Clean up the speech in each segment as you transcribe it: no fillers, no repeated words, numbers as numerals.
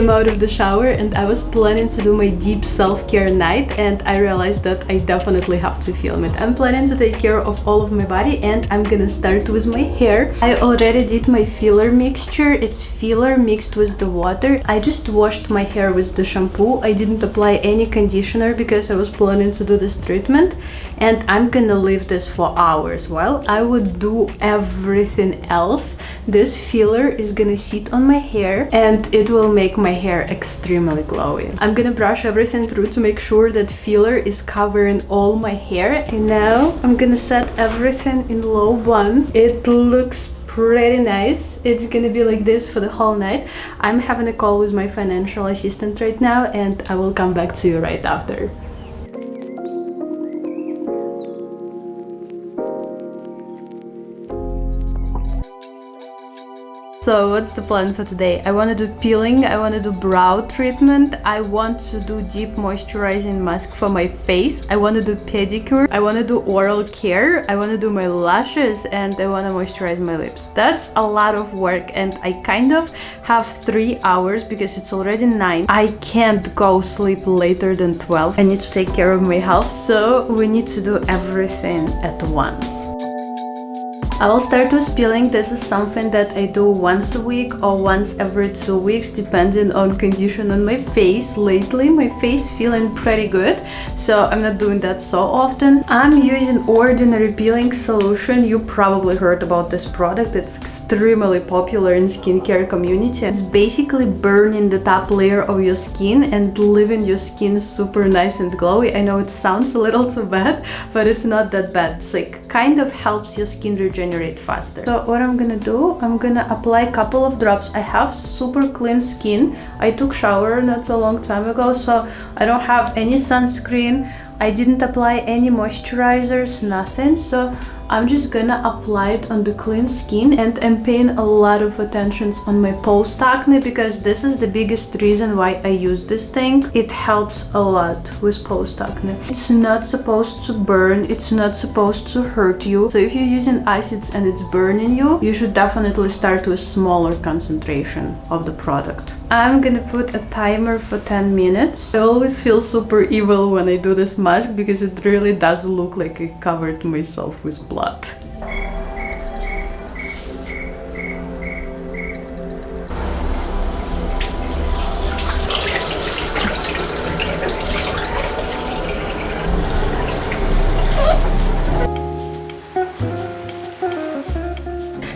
came out of the shower and I was planning to do my deep self-care night, and I realized that I definitely have to film it. I'm planning to take care of all of my body and I'm gonna start with my hair. I already did my filler mixture. It's filler mixed with the water. I just washed my hair with the shampoo. I didn't apply any conditioner because I was planning to do this treatment, and I'm gonna leave this for hours. While I would do everything else, this filler is gonna sit on my hair and it will make my hair extremely glowy. I'm gonna brush everything through to make sure that filler is covering all my hair. And now I'm gonna set everything in low bun. It looks pretty nice. It's gonna be like this for the whole night. I'm having a call with my financial assistant right now, and I will come back to you right after. So what's the plan for today? I want to do peeling, I want to do brow treatment, I want to do deep moisturizing mask for my face, I want to do pedicure, I want to do oral care, I want to do my lashes, and I want to moisturize my lips. That's a lot of work, and I kind of have 3 hours because it's already 9. I can't go sleep later than 12. I need to take care of my health, so we need to do everything at once. I will start with peeling. This is something that I do once a week or once every 2 weeks, depending on condition on my face. Lately, my face feeling pretty good, so I'm not doing that so often. I'm using ordinary peeling solution. You probably heard about this product. It's extremely popular in skincare community. It's basically burning the top layer of your skin and leaving your skin super nice and glowy. I know it sounds a little too bad, but it's not that bad. It's like kind of helps your skin regenerate faster. So what I'm gonna do, I'm gonna apply a couple of drops. I have super clean skin. I took shower not so long time ago, so I don't have any sunscreen. I didn't apply any moisturizers, nothing. So I'm just gonna apply it on the clean skin, and I'm paying a lot of attention on my post acne because this is the biggest reason why I use this thing. It helps a lot with post acne. It's not supposed to burn, it's not supposed to hurt you. So if you're using acids and it's burning you, you should definitely start with smaller concentration of the product. I'm gonna put a timer for 10 minutes. I always feel super evil when I do this mask because it really does look like I covered myself with blood.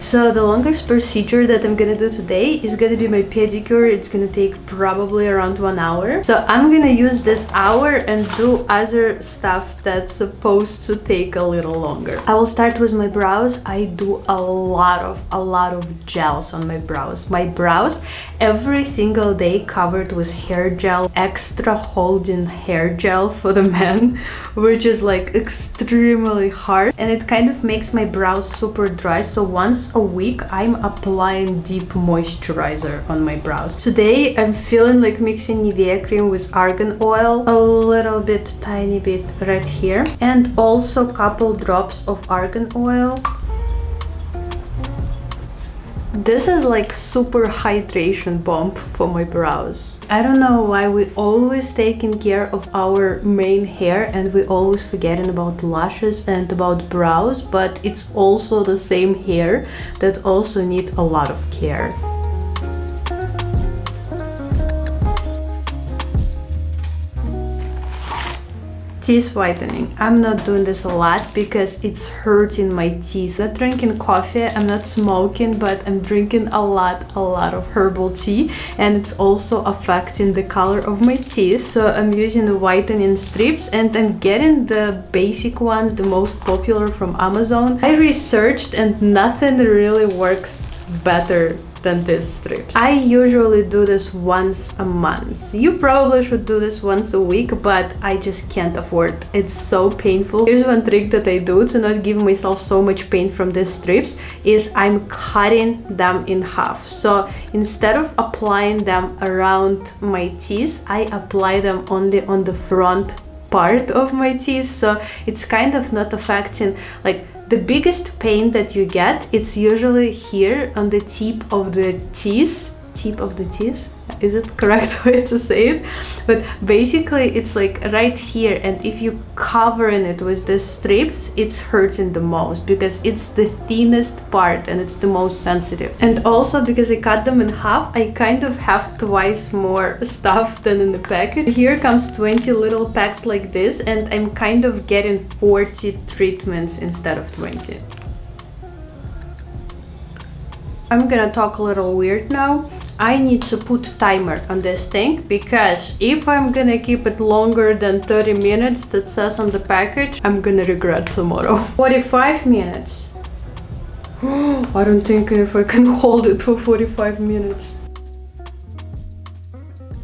So the longest procedure that I'm gonna do today is gonna be my pedicure. It's gonna take probably around 1 hour. So I'm gonna use this hour and do other stuff that's supposed to take a little longer. I will start with my brows. I do a lot of gels on my brows. My brows every single day covered with hair gel, extra holding hair gel for the men, which is like extremely hard, and it kind of makes my brows super dry. So once a week I'm applying deep moisturizer on my brows. Today I'm feeling like mixing Nivea cream with Argan Oil, a little bit, tiny bit right here, and also a couple drops of Argan Oil. This is like super hydration bomb for my brows. I don't know why we always taking care of our main hair and we always forgetting about lashes and about brows, but it's also the same hair that also need a lot of care. Teeth whitening. I'm not doing this a lot because it's hurting my teeth. I'm not drinking coffee, I'm not smoking, but I'm drinking a lot of herbal tea, and it's also affecting the color of my teeth. So I'm using the whitening strips, and I'm getting the basic ones, the most popular from Amazon. I researched and nothing really works better than these strips. I usually do this once a month. You probably should do this once a week, but I just can't afford. It's so painful. Here's one trick that I do to not give myself so much pain from these strips is I'm cutting them in half. So instead of applying them around my teeth, I apply them only on the front part of my teeth, so it's kind of not affecting, like, the biggest pain that you get, it's usually here on the tip of the teeth, tip of the teeth. Is it correct way to say it? But basically it's like right here, and if you covering it with these strips, it's hurting the most because it's the thinnest part and it's the most sensitive. And also because I cut them in half, I kind of have twice more stuff than in the package. Here comes 20 little packs like this, and I'm kind of getting 40 treatments instead of 20. I'm gonna talk a little weird now. I need to put timer on this thing because if I'm gonna keep it longer than 30 minutes that says on the package, I'm gonna regret tomorrow. 45 minutes. I don't think if I can hold it for 45 minutes.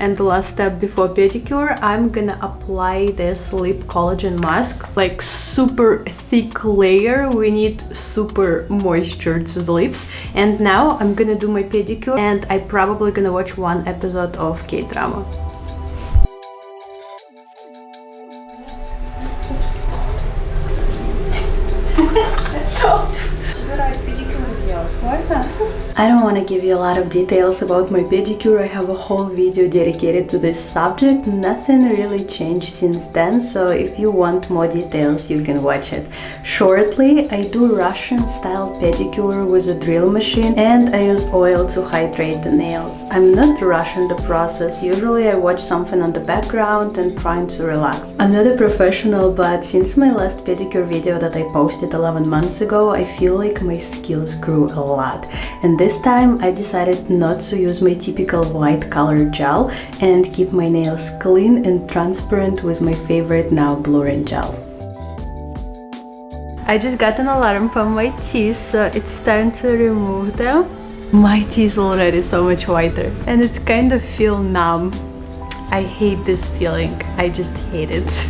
And the last step before pedicure, I'm gonna apply this lip collagen mask, like super thick layer. We need super moisture to the lips. And now I'm gonna do my pedicure, and I'm probably gonna watch one episode of K-drama. I don't want to give you a lot of details about my pedicure. I have a whole video dedicated to this subject. Nothing really changed since then, so if you want more details, you can watch it shortly. I do Russian style pedicure with a drill machine, and I use oil to hydrate the nails. I'm not rushing the process. Usually I watch something on the background and trying to relax. I'm not a professional, but since my last pedicure video that I posted 11 months ago, I feel like my skills grew a lot. And this time I decided not to use my typical white colored gel and keep my nails clean and transparent with my favorite now blurring gel. I just got an alarm from my teeth, so it's time to remove them. My teeth already so much whiter and it's kind of feel numb. I hate this feeling, I just hate it.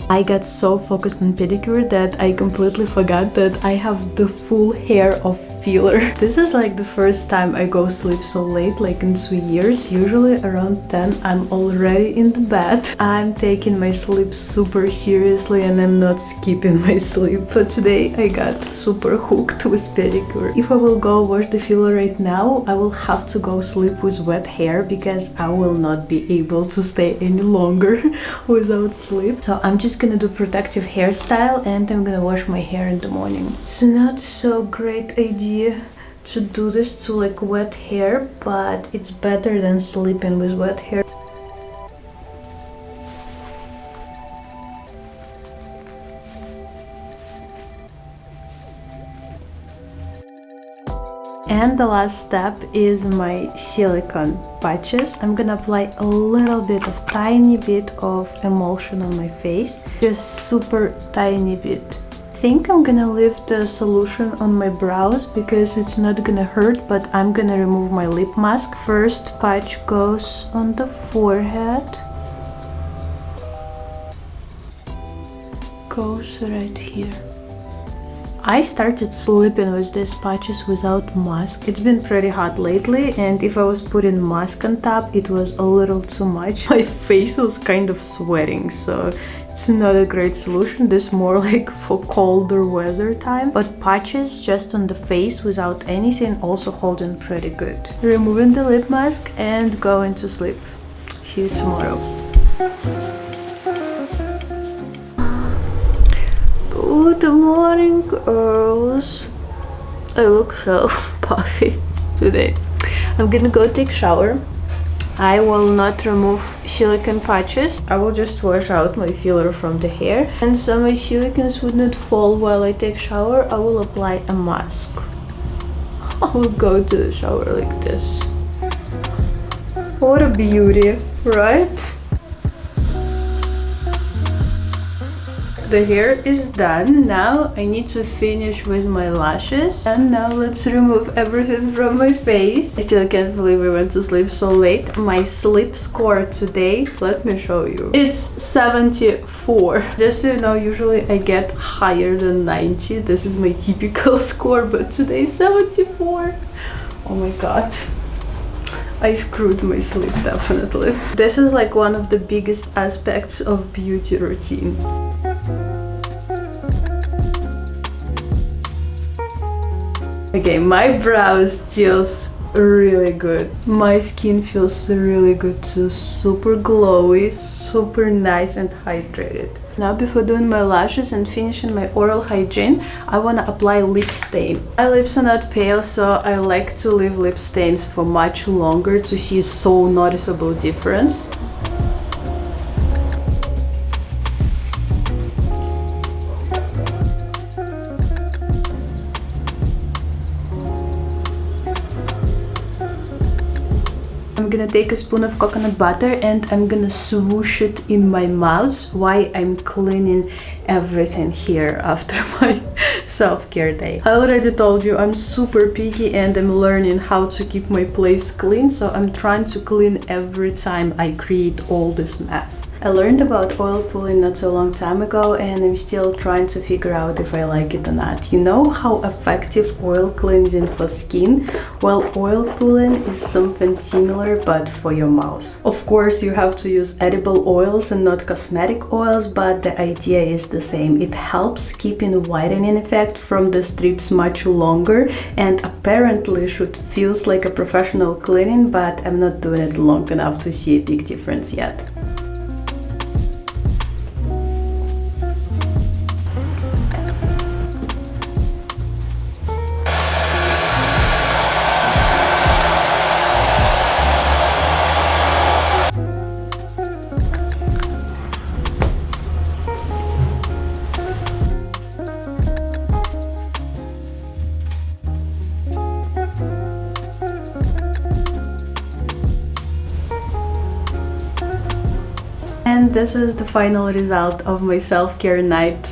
I got so focused on pedicure that I completely forgot that I have the full hair of filler. This is like the first time I go sleep so late, like in 3 years. Usually around 10 I'm already in the bed. I'm taking my sleep super seriously and I'm not skipping my sleep. But today I got super hooked with pedicure. If I will go wash the filler right now, I will have to go sleep with wet hair because I will not be able to stay any longer without sleep. So I'm just gonna do protective hairstyle and I'm gonna wash my hair in the morning. It's not so great idea to do this to like wet hair, but it's better than sleeping with wet hair. And the last step is my silicone patches. I'm gonna apply a little bit of tiny bit of emulsion on my face, just super tiny bit. I think I'm gonna leave the solution on my brows because it's not gonna hurt, but I'm gonna remove my lip mask. First patch goes on the forehead, goes right here. I started sleeping with these patches without mask. It's been pretty hot lately, and if I was putting mask on top, it was a little too much. My face was kind of sweating, so it's not a great solution. This is more like for colder weather time. But patches just on the face without anything also holding pretty good. Removing the lip mask and going to sleep. See you tomorrow. Good morning, girls. I look so puffy today. I'm gonna go take a shower. I will not remove silicone patches. I will just wash out my filler from the hair. And so my silicones would not fall while I take a shower, I will apply a mask. I will go to the shower like this. What a beauty, right? The hair is done. Now I need to finish with my lashes. And now let's remove everything from my face. I still can't believe we went to sleep so late. My sleep score today, let me show you. It's 74. Just so you know, usually I get higher than 90. This is my typical score, but today 74. Oh my god. I screwed my sleep, definitely. This is like one of the biggest aspects of beauty routine. Okay, my brows feels really good. My skin feels really good too. Super glowy, super nice and hydrated. Now, before doing my lashes and finishing my oral hygiene, I want to apply lip stain. My lips are not pale, so I like to leave lip stains for much longer to see so noticeable difference. I'm gonna take a spoon of coconut butter and I'm gonna swoosh it in my mouth while I'm cleaning everything here after my self-care day. I already told you I'm super picky and I'm learning how to keep my place clean, so I'm trying to clean every time I create all this mess. I learned about oil pulling not so long time ago and I'm still trying to figure out if I like it or not. You know how effective oil cleansing for skin? Well, oil pulling is something similar but for your mouth. Of course, you have to use edible oils and not cosmetic oils, but the idea is the same. It helps keeping whitening effect from the strips much longer and apparently should feels like a professional cleaning, but I'm not doing it long enough to see a big difference yet. And this is the final result of my self-care night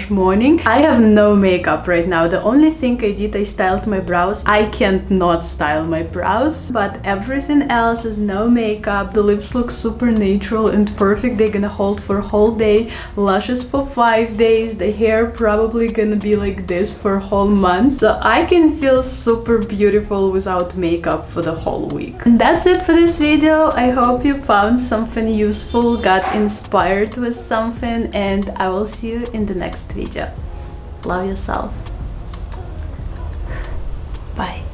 / morning. I have no makeup right now. The only thing I did, I styled my brows. I can't not style my brows, but everything else is no makeup. The lips look super natural and perfect. They're gonna hold for a whole day. Lashes for 5 days. The hair probably gonna be like this for a whole month. So I can feel super beautiful without makeup for the whole week. And that's it for this video. I hope you found something useful, got inspired with something, and I will see you in the next video. Love yourself. Bye.